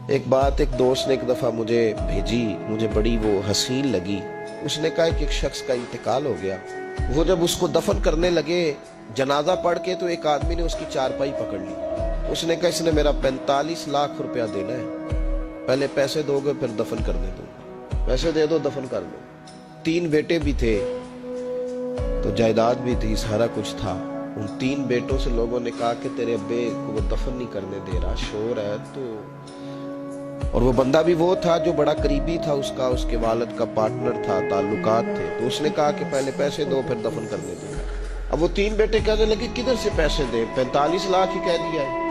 ایک بات ایک دوست نے ایک دفعہ مجھے بھیجی، مجھے بڑی وہ حسین لگی۔ اس نے کہا کہ ایک شخص کا انتقال ہو گیا، وہ جب اس کو دفن کرنے لگے جنازہ پڑھ کے تو ایک آدمی نے اس کی چارپائی پکڑ لی۔ اس نے کہا اس نے میرا 45 لاکھ روپیہ دینا ہے، پہلے پیسے دو گے پھر دفن کرنے دو گا، پیسے دے دو دفن کر دو۔ 3 بیٹے بھی تھے تو جائیداد بھی تھی، سارا کچھ تھا۔ ان 3 بیٹوں سے لوگوں نے کہا کہ تیرے ابے کو وہ دفن نہیں کرنے دے رہا، شور ہے تو۔ اور وہ بندہ بھی وہ تھا جو بڑا قریبی تھا اس کا، اس کے والد کا پارٹنر تھا، تعلقات تھے، تو اس نے کہا کہ پہلے پیسے دو پھر دفن کرنے دو۔ اب وہ 3 بیٹے کہنے لگے کدھر سے پیسے دیں، 45 لاکھ ہی کہہ دیا ہے،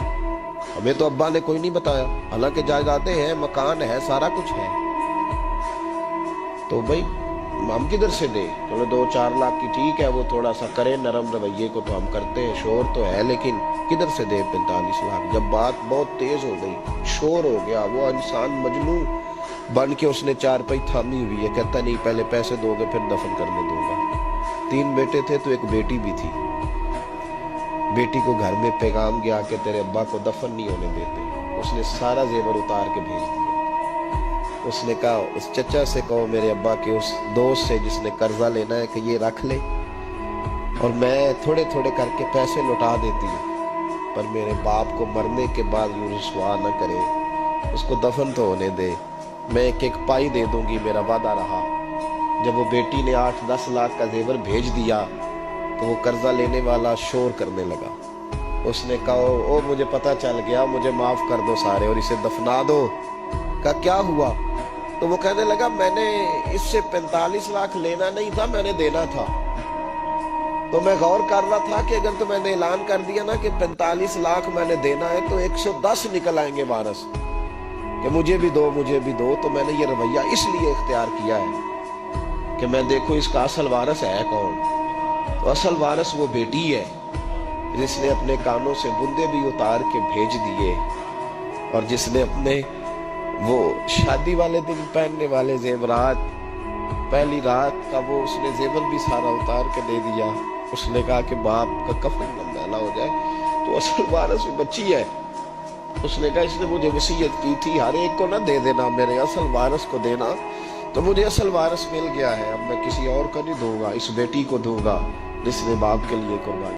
ہمیں تو ابا نے کوئی نہیں بتایا، حالانکہ جائیدادیں ہیں، مکان ہے، سارا کچھ ہے، تو بھائی ہم کدھر سے دیں؟ چلو 2-4 لاکھ کی ٹھیک ہے، وہ تھوڑا سا کرے نرم رویے کو تو ہم کرتے ہیں، شور تو ہے، لیکن کدھر سے دیں 45 لاکھ؟ جب بات بہت تیز ہو گئی، شور ہو گیا، وہ انسان مجنون بن کے اس نے چارپائی تھامی ہوئی ہے، کہتا نہیں پہلے پیسے دو گے پھر دفن کرنے دوں گا۔ 3 بیٹے تھے تو ایک بیٹی بھی تھی، بیٹی کو گھر میں پیغام گیا کہ تیرے ابا کو دفن نہیں ہونے دیتے۔ اس نے سارا زیور اتار کے بھیج دیا۔ اس نے کہا اس چچا سے کہو میرے ابا کے اس دوست سے جس نے قرضہ لینا ہے کہ یہ رکھ لے اور میں تھوڑے تھوڑے کر کے پیسے لوٹا دیتی ہوں، پر میرے باپ کو مرنے کے بعد یوں رسوا نہ کرے، اس کو دفن تو ہونے دے، میں ایک ایک پائی دے دوں گی، میرا وعدہ رہا۔ جب وہ بیٹی نے 8-10 لاکھ کا زیور بھیج دیا تو وہ قرضہ لینے والا شور کرنے لگا۔ اس نے کہا او مجھے پتہ چل گیا، مجھے معاف کر دو سارے اور اسے دفنا دو۔ کہا کیا ہوا؟ تو وہ کہنے لگا میں نے اس سے 45 لاکھ لینا نہیں تھا، میں نے دینا تھا، تو میں غور کر رہا تھا کہ اگر تو میں نے اعلان کر دیا نا کہ 45 لاکھ میں نے دینا ہے تو 110 نکل آئیں گے وارث کہ مجھے بھی دو مجھے بھی دو، تو میں نے یہ رویہ اس لیے اختیار کیا ہے کہ میں دیکھوں اس کا اصل وارث ہے کون۔ تو اصل وارث وہ بیٹی ہے جس نے اپنے کانوں سے بندے بھی اتار کے بھیج دیے، اور جس نے اپنے وہ شادی والے دن پہننے والے زیورات، پہلی رات کا وہ اس نے زیور بھی سارا اتار کے دے دیا۔ اس نے کہا کہ باپ کا کفن نہ میلا ہو جائے، تو اصل وارث وہ بچی ہے۔ اس نے کہا اس نے مجھے وصیت کی تھی ہر ایک کو نہ دے دینا، میرے اصل وارث کو دینا، تو مجھے اصل وارث مل گیا ہے، اب میں کسی اور کو نہیں دوں گا، اس بیٹی کو دوں گا جس نے باپ کے لیے قربانی